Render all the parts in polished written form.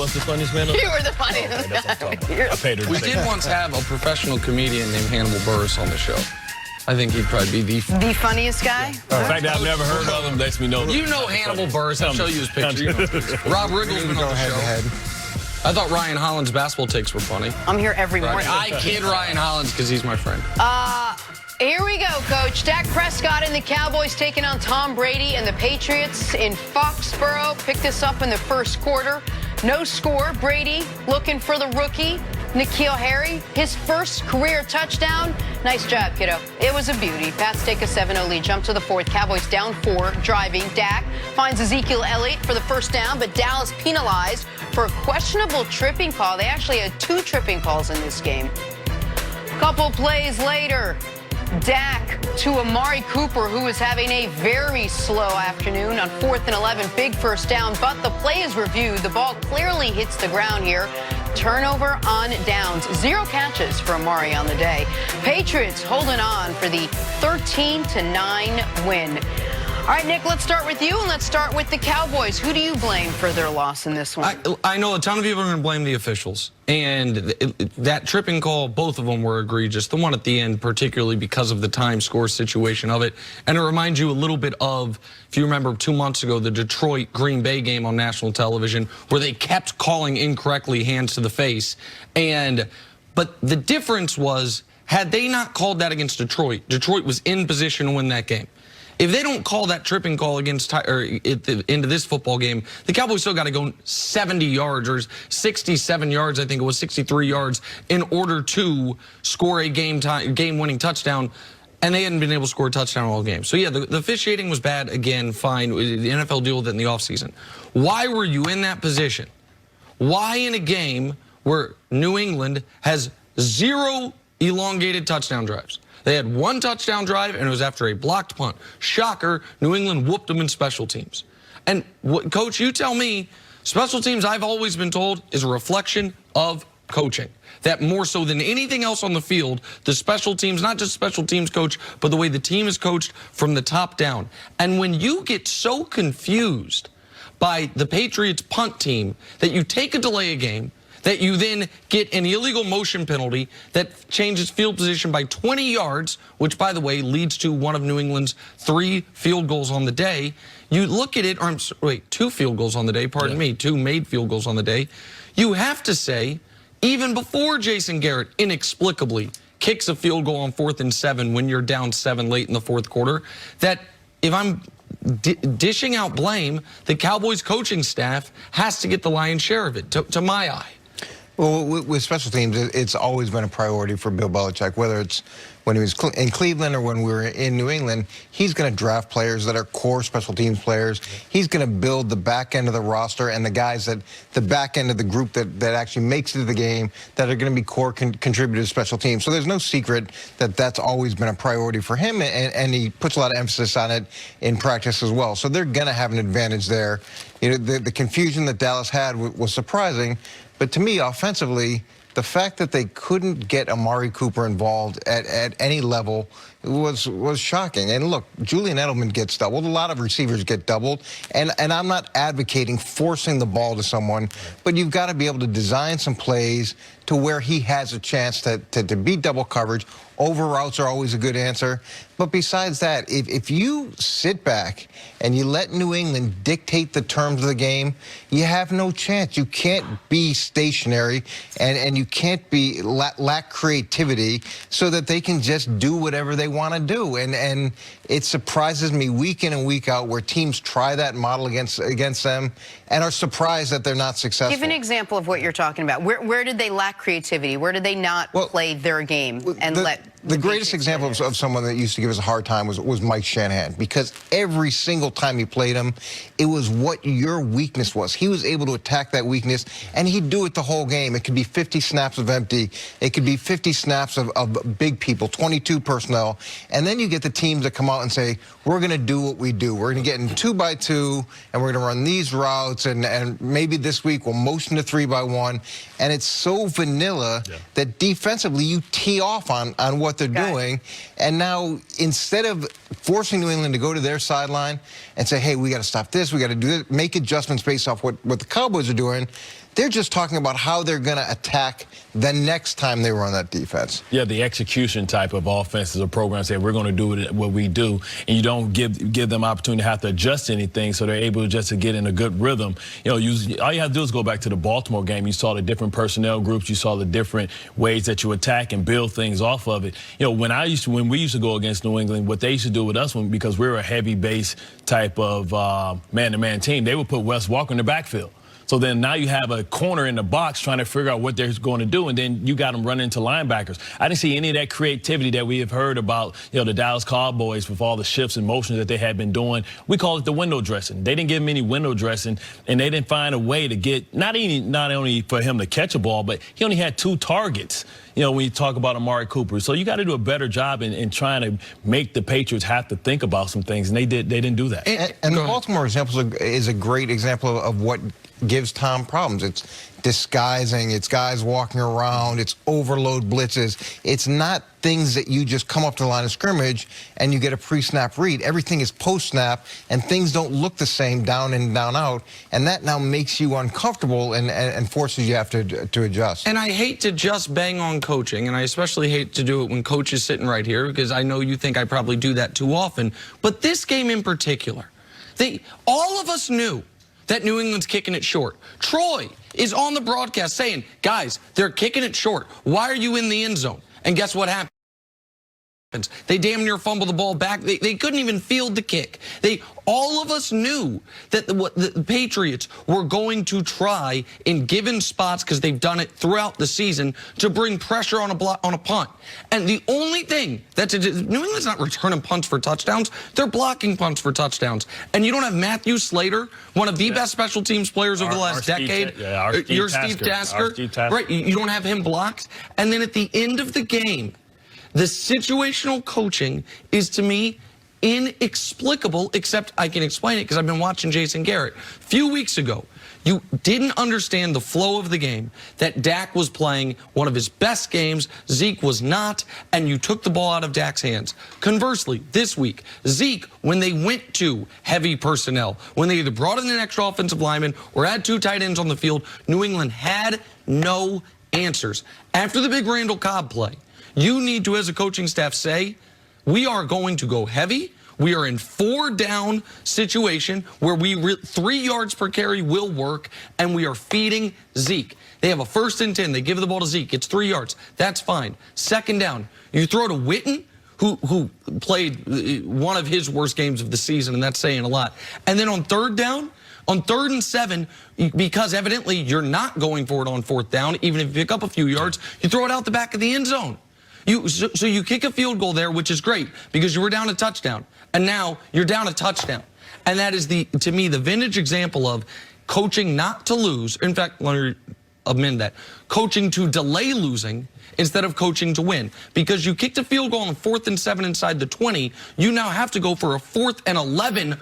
was the funniest man? You were the funniest guy. We did once have a professional comedian named Hannibal Buress on the show. I think he'd probably be the funniest guy? The fact that I've never heard of him lets me know. You know Hannibal Buress. I'll show you his picture. You know. Rob Riggle's been on the show. I thought Ryan Holland's basketball takes were funny. I'm here every morning. I kid Ryan Hollins because he's my friend. Here we go, Coach. Dak Prescott and the Cowboys taking on Tom Brady and the Patriots in Foxborough. Picked this up in the first quarter. No score. Brady looking for the rookie, N'Keal Harry. His first career touchdown. Nice job, kiddo. It was a beauty. Pats take a 7-0 lead. Jump to the fourth. Cowboys down 4. Driving. Dak finds Ezekiel Elliott for the first down, but Dallas penalized for a questionable tripping call. They actually had 2 tripping calls in this game. Couple plays later, Dak to Amari Cooper, who was having a very slow afternoon on 4th and 11. Big first down, but the play is reviewed. The ball clearly hits the ground here. Turnover on downs. 0 catches for Amari on the day. Patriots holding on for the 13-9 win. All right, Nick, let's start with you, and let's start with the Cowboys. Who do you blame for their loss in this one? I know a ton of people are going to blame the officials. And that tripping call, both of them were egregious. The one at the end, particularly because of the time score situation of it. And it reminds you a little bit of, if you remember 2 months ago, the Detroit-Green Bay game on national television, where they kept calling incorrectly hands to the face. But the difference was, had they not called that against Detroit, Detroit was in position to win that game. If they don't call that tripping call against into this football game, the Cowboys still got to go 70 yards or 67 yards, I think it was 63 yards, in order to score a game-winning touchdown, and they hadn't been able to score a touchdown all game. So, yeah, the officiating was bad. Again, fine. The NFL deal with it in the offseason. Why were you in that position? Why in a game where New England has 0 elongated touchdown drives? They had 1 touchdown drive, and it was after a blocked punt. Shocker, New England whooped them in special teams. And, Coach, you tell me, special teams, I've always been told, is a reflection of coaching. That more so than anything else on the field, the special teams, not just special teams coach, but the way the team is coached from the top down. And when you get so confused by the Patriots punt team that you take a delay a game, that you then get an illegal motion penalty that changes field position by 20 yards, which, by the way, leads to one of New England's 3 field goals on the day. You look at it, or wait, 2 field goals on the day, pardon me, 2 made field goals on the day. You have to say, even before Jason Garrett inexplicably kicks a field goal on 4th and 7 when you're down 7 late in the 4th quarter, that if I'm dishing out blame, the Cowboys coaching staff has to get the lion's share of it, to my eye. Well, with special teams, it's always been a priority for Bill Belichick, whether it's when he was in Cleveland or when we were in New England. He's going to draft players that are core special teams players. He's going to build the back end of the roster and the guys that the back end of the group that actually makes it to the game that are going to be core contributors to special teams. So there's no secret that that's always been a priority for him, and he puts a lot of emphasis on it in practice as well. So they're going to have an advantage there. You know, the confusion that Dallas had was surprising. But to me, offensively, the fact that they couldn't get Amari Cooper involved at any level was shocking. And look, Julian Edelman gets doubled. A lot of receivers get doubled. And I'm not advocating forcing the ball to someone, but you've got to be able to design some plays to where he has a chance to beat double coverage. Over routes are always a good answer. But besides that, if you sit back and you let New England dictate the terms of the game, you have no chance. You can't be stationary, and you can't be lack creativity so that they can just do whatever they want to do. And it surprises me week in and week out where teams try that model against them and are surprised that they're not successful. Give an example of what you're talking about. Where did they lack creativity? Where did they not play their game and the greatest example of someone that used to give us a hard time was Mike Shanahan, because every single time he played him, it was what your weakness was. He was able to attack that weakness, and he'd do it the whole game. It could be 50 snaps of empty. It could be 50 snaps of big people, 22 personnel. And then you get the teams that come out and say, we're going to do what we do. We're going to get in 2-by-2, and we're going to run these routes, and maybe this week we'll motion to 3-by-1. And it's so vanilla that defensively you tee off on what they're doing. And now, instead of forcing New England to go to their sideline and say, hey, we got to stop this, we got to do this, make adjustments based off what the Cowboys are doing, They're just talking about how they're going to attack the next time they run that defense. Yeah, the execution type of offenses or programs say we're going to do what we do, and you don't give them opportunity to have to adjust anything, so they're able just to get in a good rhythm. All you have to do is go back to the Baltimore game. You saw the different personnel groups, you saw the different ways that you attack and build things off of it. When we used to go against New England, what they used to do with us, because we were a heavy base type of man-to-man team, they would put Wes Walker in the backfield. So then now you have a corner in the box trying to figure out what they're going to do, and then you got them running into linebackers. I didn't see any of that creativity that we have heard about, the Dallas Cowboys with all the shifts and motions that they had been doing. We call it the window dressing. They didn't give him any window dressing, and they didn't find a way to get not only for him to catch a ball, but he only had 2 targets. When you talk about Amari Cooper. So you got to do a better job in trying to make the Patriots have to think about some things, and they didn't do that. And the Baltimore example is a great example of what gives Tom problems. It's disguising, it's guys walking around, it's overload blitzes. It's not things that you just come up to the line of scrimmage and you get a pre-snap read. Everything is post-snap, and things don't look the same down in and down out, and that now makes you uncomfortable and forces you have to adjust. And I hate to just bang on coaching, and I especially hate to do it when coach is sitting right here, because I know you think I probably do that too often, but this game in particular, all of us knew that New England's kicking it short. Troy is on the broadcast saying, guys, they're kicking it short. Why are you in the end zone? And guess what happened? They damn near fumbled the ball back. They couldn't even field the kick. All of us knew that the Patriots were going to try in given spots, because they've done it throughout the season, to bring pressure on a punt. And the only thing New England's not returning punts for touchdowns. They're blocking punts for touchdowns. And you don't have Matthew Slater, one of the best special teams players over the last decade. Steve Tasker. Right, you don't have him blocked. And then at the end of the game, the situational coaching is, to me, inexplicable, except I can explain it because I've been watching Jason Garrett. A few weeks ago, you didn't understand the flow of the game, that Dak was playing one of his best games, Zeke was not, and you took the ball out of Dak's hands. Conversely, this week, Zeke, when they went to heavy personnel, when they either brought in an extra offensive lineman or had 2 tight ends on the field, New England had no answers. After the big Randall Cobb play, you need to, as a coaching staff, say, we are going to go heavy. We are in 4-down situation where 3 yards per carry will work, and we are feeding Zeke. They have a 1st and 10. They give the ball to Zeke. It's 3 yards. That's fine. 2nd down, you throw to Witten, who played one of his worst games of the season, and that's saying a lot. And then on 3rd down, on 3rd and 7, because evidently you're not going for it on 4th down, even if you pick up a few yards, you throw it out the back of the end zone. So you kick a field goal there, which is great, because you were down a touchdown, and now you're down a touchdown. And that is, to me, the vintage example of coaching not to lose. In fact, let me amend that. Coaching to delay losing instead of coaching to win. Because you kicked a field goal on 4th and 7 inside the 20, you now have to go for a 4th and 11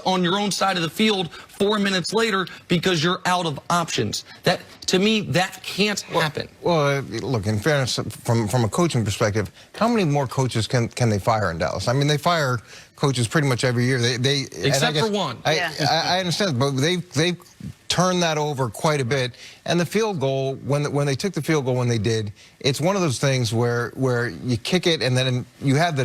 on your own side of the field 4 minutes later because you're out of options. That, to me, that can't happen. Well, look, in fairness, from a coaching perspective, how many more coaches can they fire in Dallas? I mean, they fire coaches pretty much every year. Except for one. I understand, but they've turned that over quite a bit. And the field goal, when they took the field goal when they did, it's one of those things where you kick it, and then you have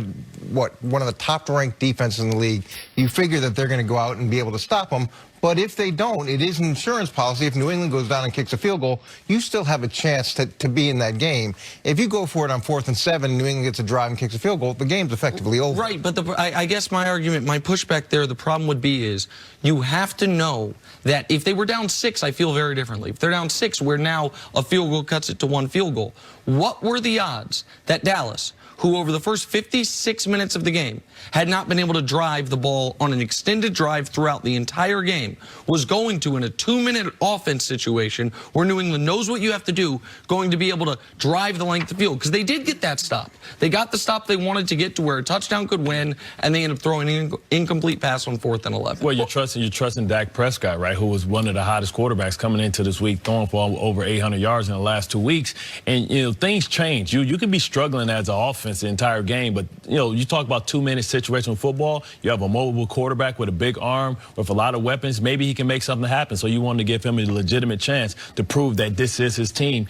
one of the top-ranked defenses in the league. You figure that they're going to go out and be able to stop them. But if they don't, it is an insurance policy. If New England goes down and kicks a field goal, you still have a chance to be in that game. If you go for it on 4th and 7, New England gets a drive and kicks a field goal, the game's effectively over. Right, but I guess my argument, my pushback there, the problem would be is you have to know that if they were down 6, I feel very differently. If they're down 6, where now a field goal cuts it to 1 field goal. What were the odds that Dallas, who over the first 56 minutes of the game had not been able to drive the ball on an extended drive throughout the entire game, was going to, in a 2-minute offense situation where New England knows what you have to do, going to be able to drive the length of the field? Because they did get that stop. They got the stop they wanted to get to where a touchdown could win, and they ended up throwing an incomplete pass on 4th and 11. Well, you're trusting Dak Prescott, right, who was one of the hottest quarterbacks coming into this week, throwing for over 800 yards in the last 2 weeks. And, things change. You can be struggling as an offense the entire game, but, you talk about 2-minute situational football. You have a mobile quarterback with a big arm with a lot of weapons. maybe he can make something happen. So you want to give him a legitimate chance to prove that this is his team.